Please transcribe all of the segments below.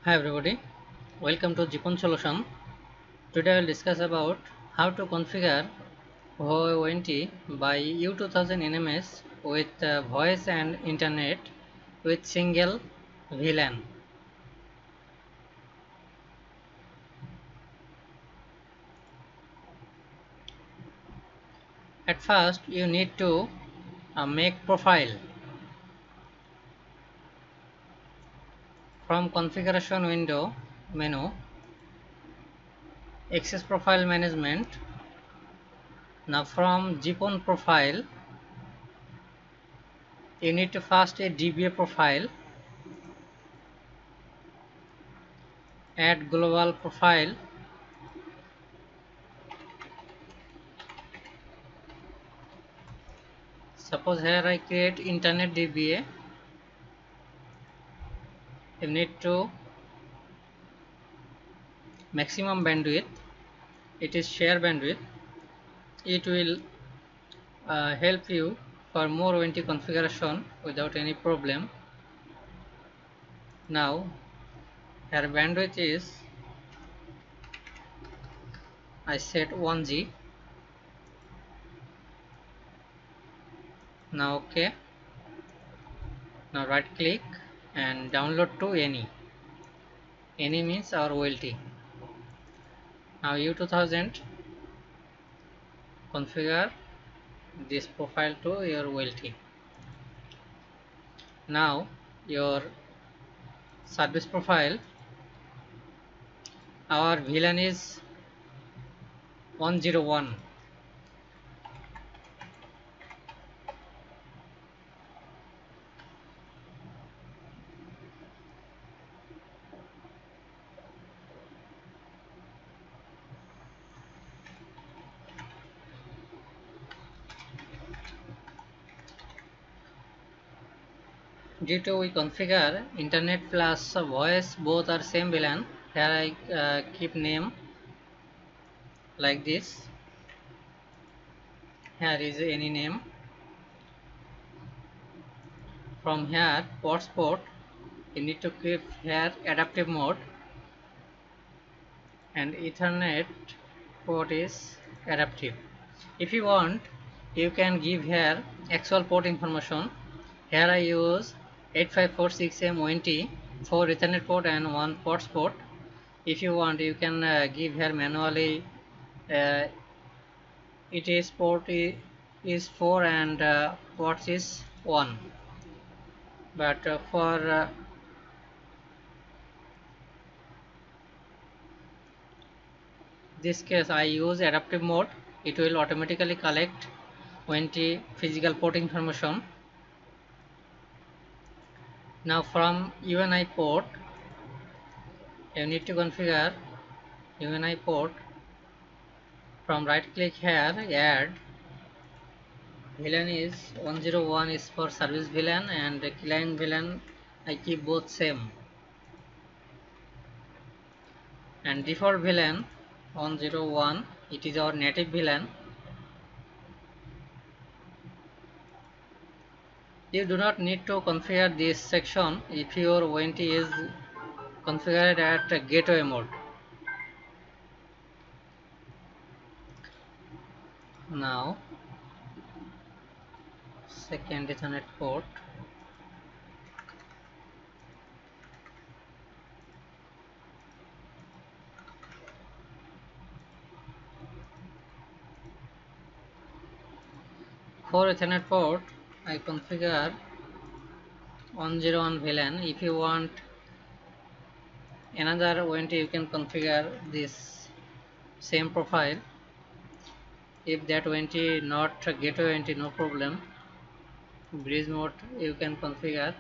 Hi everybody, welcome to GponSolution. Today I will discuss about how to configure ONT by U2000 NMS with voice and internet with single VLAN. At first you need to make profile. From configuration window menu, access profile management. Now from GPON profile you need to first a DBA profile, add global profile. Suppose here I create internet DBA. You need to maximum bandwidth. It is share bandwidth. It will help you for more ONT configuration without any problem. Now here bandwidth is I set 1G. Now okay. Now right click and download to any. Any means our OLT. Now U2000 configure this profile to your OLT. Now your service profile, our VLAN is 101. Due to we configure internet plus voice both are same VLAN, here I keep name like this. Here is any name. From here port you need to keep here adaptive mode, and Ethernet port is adaptive. If you want you can give here actual port information. Here I use 8546M ONT, 4 Ethernet port and 1 ports port. If you want you can give here manually. It is is 4 and ports is 1, but for this case I use adaptive mode. It will automatically collect 20 physical port information. Now from UNI port you need to configure UNI port. From right click here add. VLAN is 101 is for service VLAN, and client VLAN I keep both same, and default VLAN 101, it is our native VLAN. You do not need to configure this section if your ONT is configured at gateway mode. Now second Ethernet port, for Ethernet port I configure 101 VLAN. If you want another ONT you can configure this same profile. If that ONT not gateway ONT, no problem, bridge mode you can configure.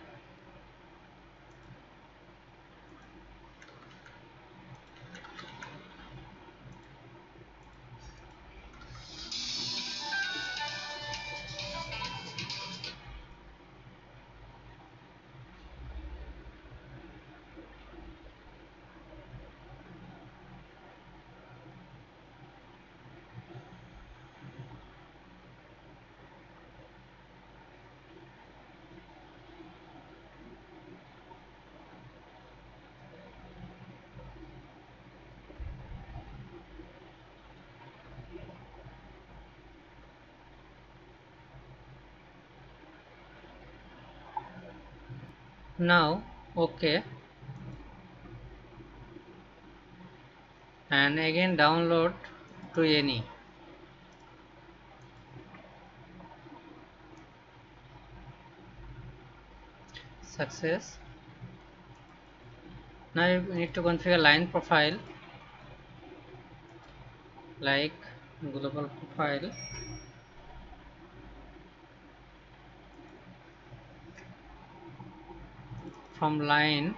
Now OK, and again download to any. Success. Now you need to configure line profile like global profile. From line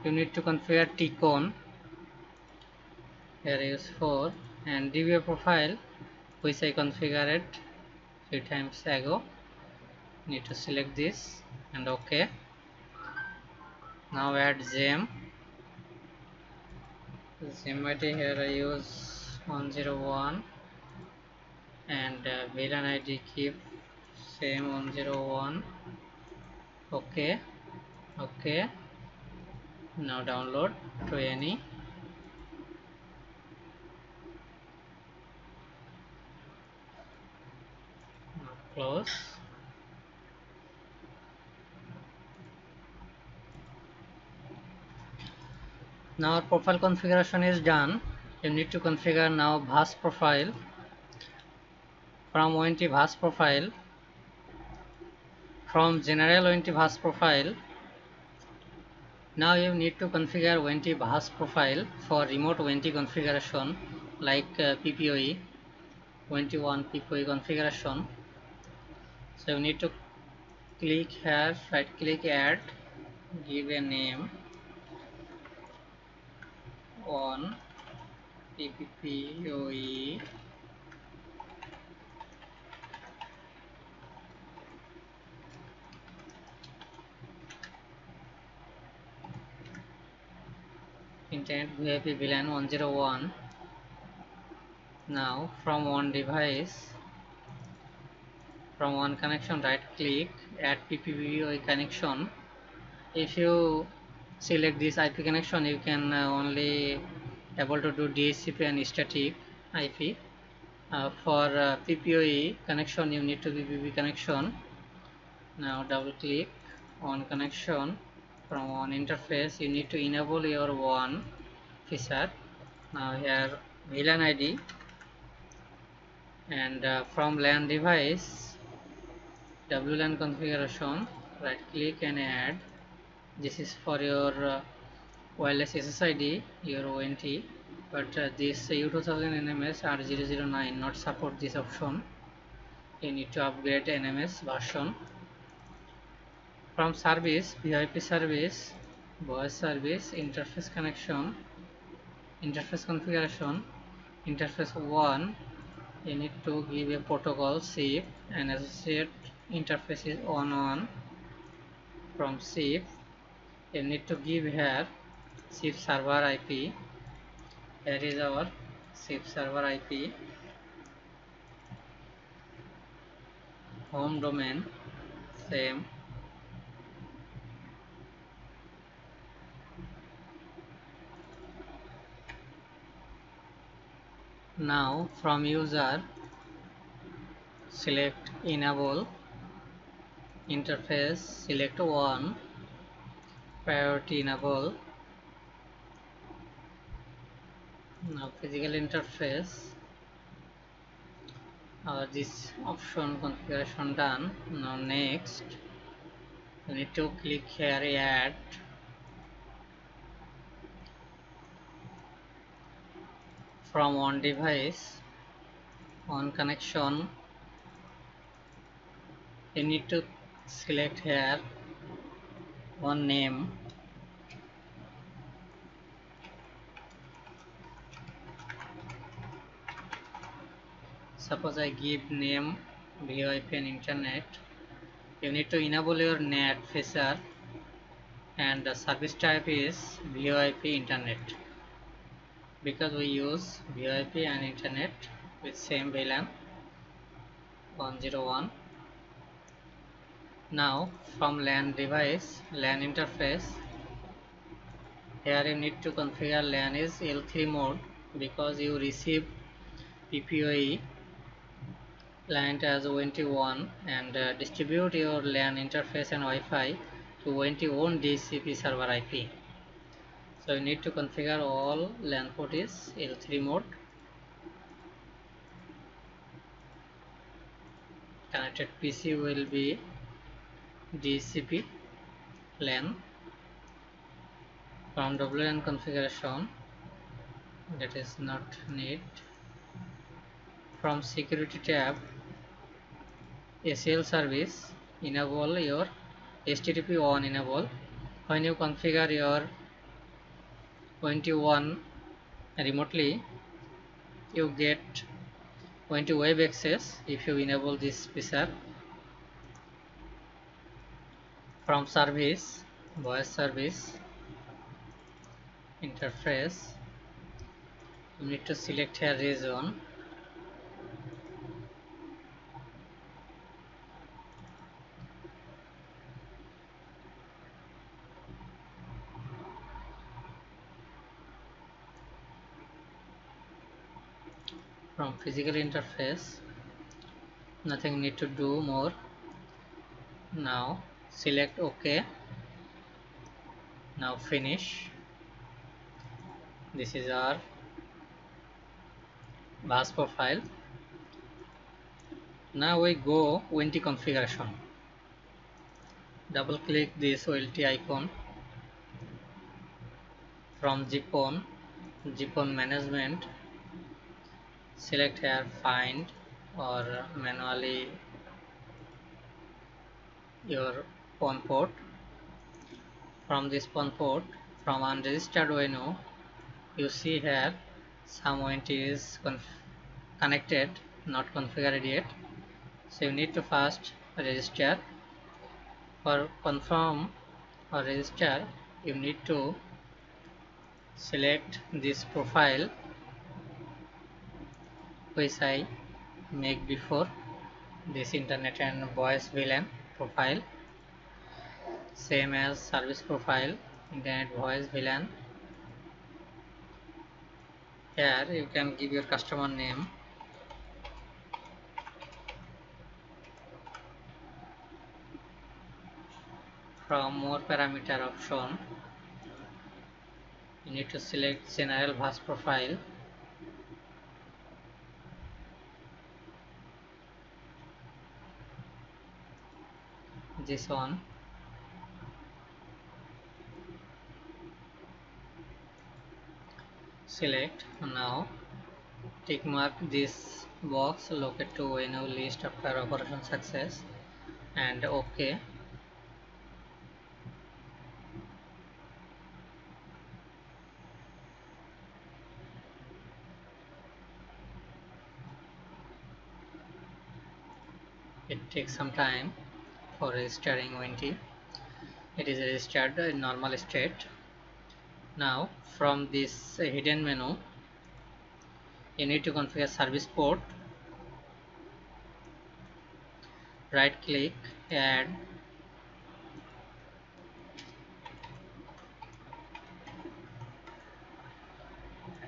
you need to configure tcon. Here is 4 and DBA profile which I configured 3 times ago. Need to select this and OK. Now add gem. Gem ID here I use 101 and VLAN ID keep same 101. OK. OK. Now download to any. Now close. Now our profile configuration is done. You need to configure now VAS profile. From ONT VAS profile, from general ONT VAS profile, now you need to configure ONT VAS profile for remote ONT configuration like PPPoE, ONT1 PPPoE configuration. So you need to click here, right click, add, give a name on PPPoE. Internet VIP VLAN 101. Now from one device, from one connection, right click, add PPPoE connection. If you select this IP connection, you can only able to do DHCP and static IP. For PPPoE connection, you need to PPP connection. Now double click on connection. From one interface, you need to enable your WAN feature. Now here VLAN ID, and from LAN device WLAN configuration, right click and add. This is for your wireless SSID, your ONT, but this U2000 NMS R009 not support this option. You need to upgrade NMS version. From service, VIP service, voice service, interface connection, interface configuration, interface 1, you need to give a protocol SIP and associate interface is on. From SIP, you need to give here SIP server IP. Here is our SIP server IP. Home domain same. Now from user, select enable interface, select 1, priority enable. Now physical interface, this option configuration done. Now next you need to click here, add. From one device, one connection, you need to select here one name. Suppose I give name VoIP and internet. You need to enable your net feature and the service type is VoIP internet, because we use VoIP and internet with same VLAN 101. Now from LAN device, LAN interface, here you need to configure LAN is L3 mode, because you receive PPPoE client as ONT1 and distribute your LAN interface and Wi-Fi to ONT own DHCP server IP. So you need to configure all LAN port is L3 mode. Connected PC will be DHCP LAN. From WLAN configuration, that is not need. From security tab, ACL service, enable your HTTP on enable. When you configure your 21 remotely, you get 20 web access if you enable this feature. From service, voice service interface, you need to select here region. From physical interface, nothing need to do more. Now select OK. Now finish. This is our bus profile. Now we go ONT configuration. Double click this OLT icon. From GPON management, select here find or manually your PON port. From this PON port, from unregistered menu, you see here some ONT is connected, not configured yet. So you need to first register. For confirm or register, you need to select this profile which I make before, this internet and voice VLAN profile, same as service profile, internet voice VLAN. Here you can give your customer name. From more parameter option, you need to select general bus profile. This one. Select. Now tick mark this box locate to enable list after operation success and OK. It takes some time for registering ONT. It is registered in normal state. Now from this hidden menu, you need to configure service port. Right click, add,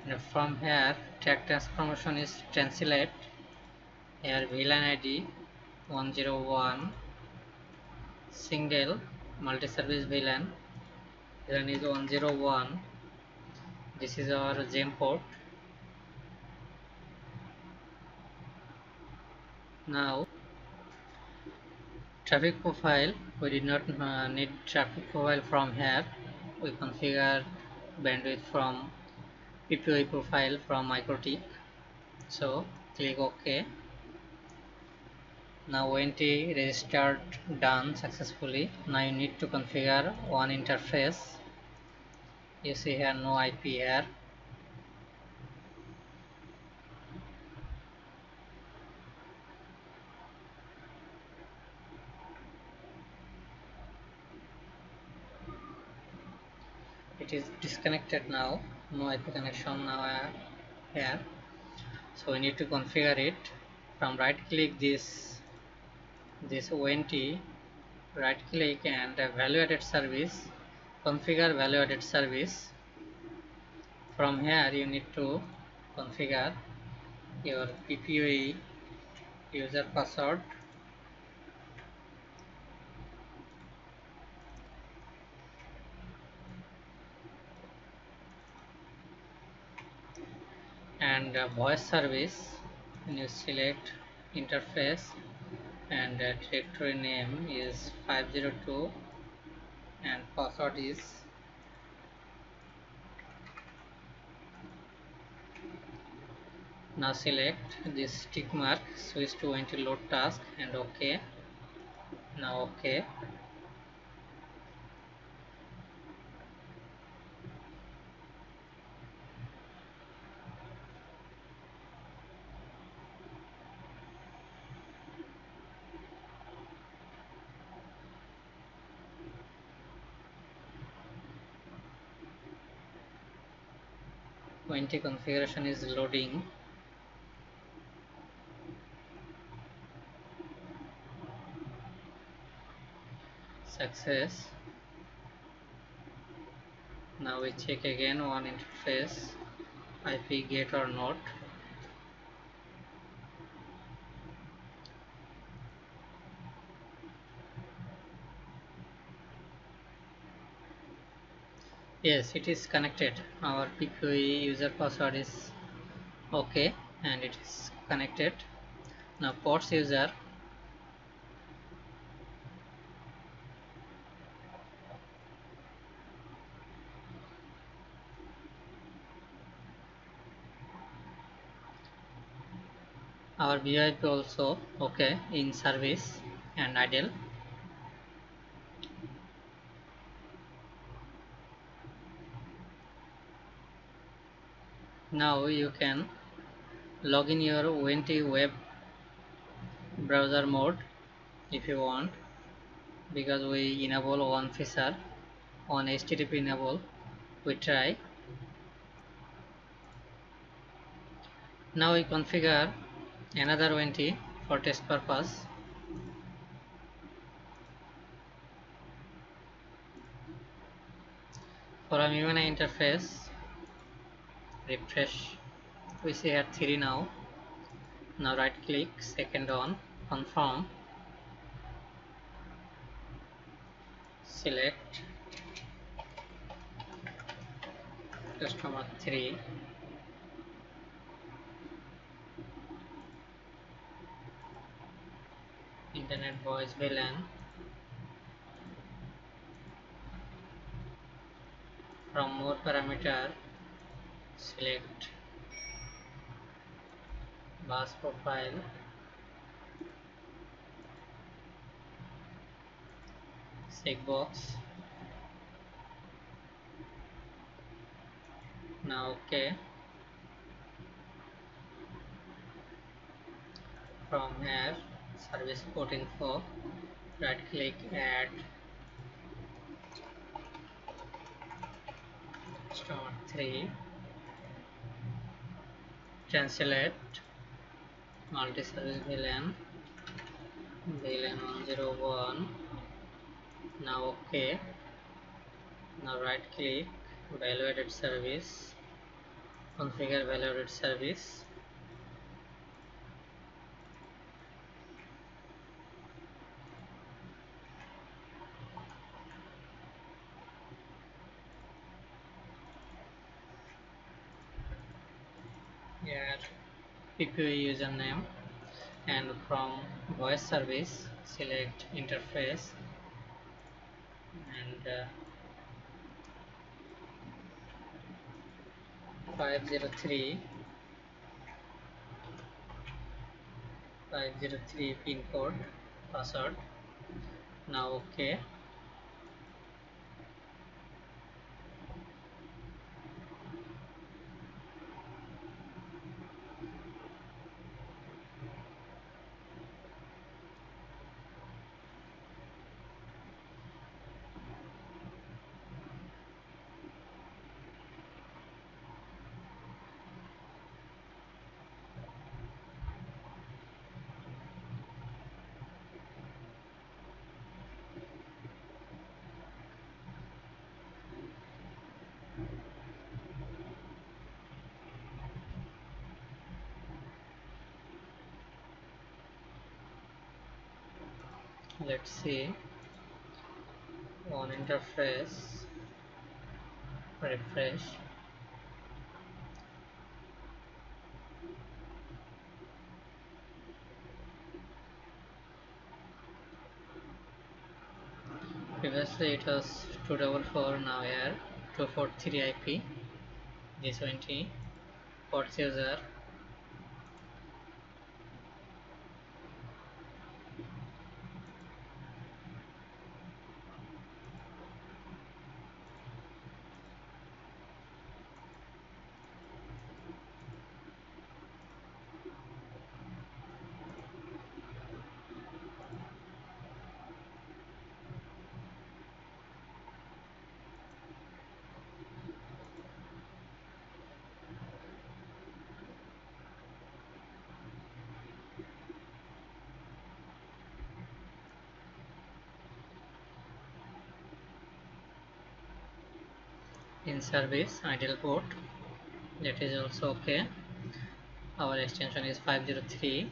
and from here tag transformation is translate. Here VLAN ID 101 single multi-service VLAN. VLAN is 101. This is our GEM port. Now traffic profile, we did not need traffic profile from here. We configure bandwidth from PPPoE profile from MikroTik. So click OK. Now ONT registered done successfully. Now you need to configure one interface. You see here no IP here. It is disconnected now. No IP connection now here. So we need to configure it. From right click this ONT, right click and value added service, configure value added service. From here you need to configure your PPPoE user password. and voice service, and you select interface, and directory name is 502 and password is. Now select this tick mark, switch to ONT load task and OK. Now OK. ONT configuration is loading. Success. Now we check again on interface IP get or not. Yes, it is connected. Our PPPoE user password is OK and it is connected. Now ports user, our VIP also OK in service and idle. Now you can log in your ONT web browser mode if you want, because we enable one feature on HTTP enable. We try. Now we configure another ONT for test purpose. From UNI interface, refresh. We see here 3 now. Now right click, second on, confirm. Select customer 3. Internet voice VLAN. From more parameter, select bus profile, checkbox. Now OK. From here, service port info, right click, add customer 3, translate multi-service VLAN 101. Now OK. Now right click, value-added service, configure value-added service. Here PPPoE username, and from voice service select interface and 503 pin code password. Now OK. Let's see on interface, refresh. Previously it was 244, now here 243 IP. This ONT ports user. In service idle port, that is also okay. Our extension is 503.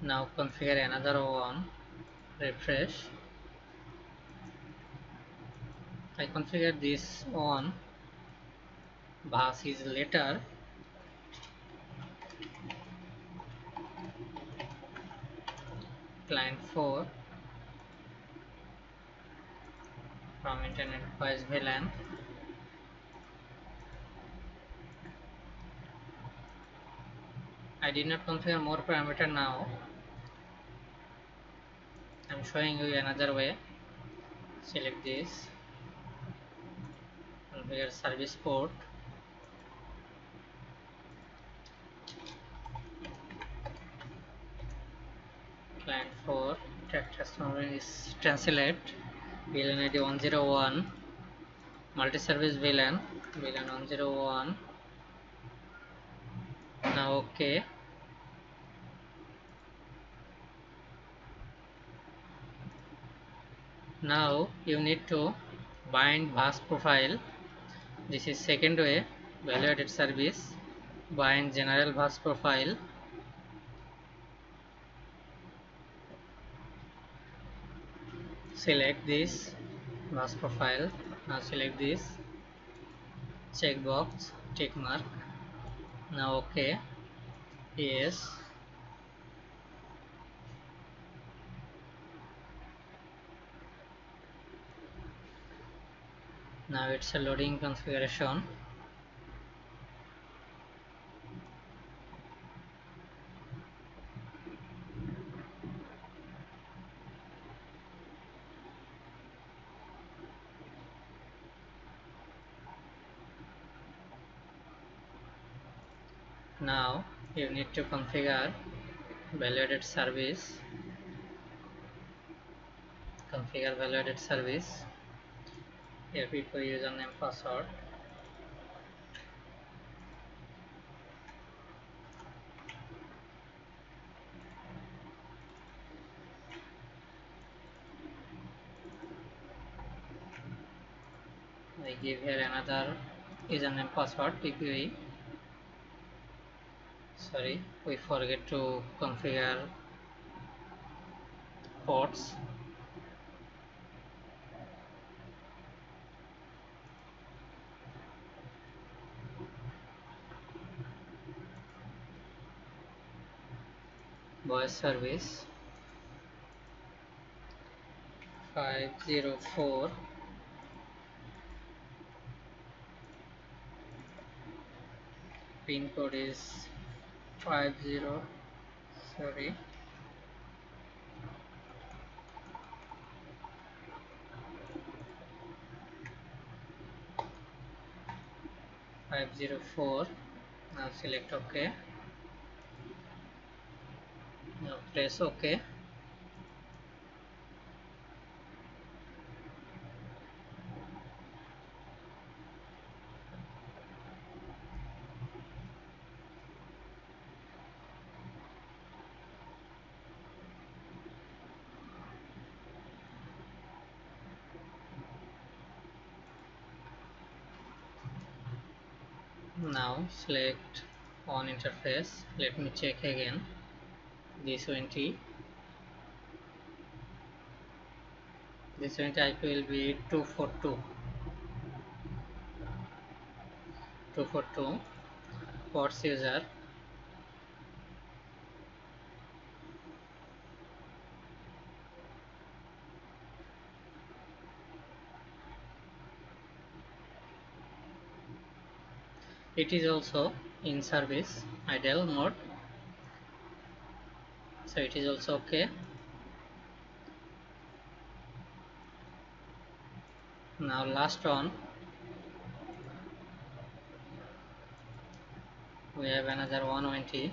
Now configure another one. Refresh. I configured this on. Bus is later. Client 4 from internet device VLAN. I did not configure more parameter now. I'm showing you another way. Select this. Configure service port. Client 4. Customer is translate. VLAN ID 101. Multi-service VLAN. VLAN 101. Now okay. Now you need to bind VAS profile. This is second way. Value-added service. Bind general VAS profile. Select this VAS profile. Now select this checkbox, tick mark. Now okay. Yes. Now it's a loading configuration. Now you need to configure value-added service. Configure value-added service. PPPoE username password. I give here another username password PPPoE. Sorry, we forget to configure ports. Voice service 504. Pin code is 50. Sorry. 504. Now select OK. Now press OK. Now select on interface. Let me check again. This ONT. This ONT IP will be 242. 242. Ports user. It is also in service idle mode, so it is also okay. Now last one, we have another one ONT.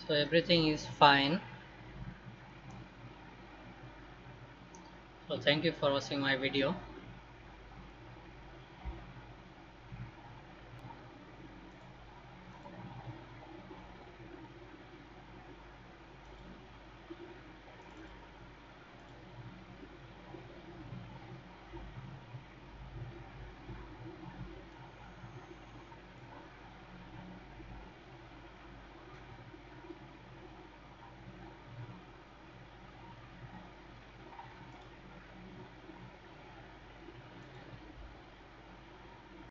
So everything is fine. So thank you for watching my video.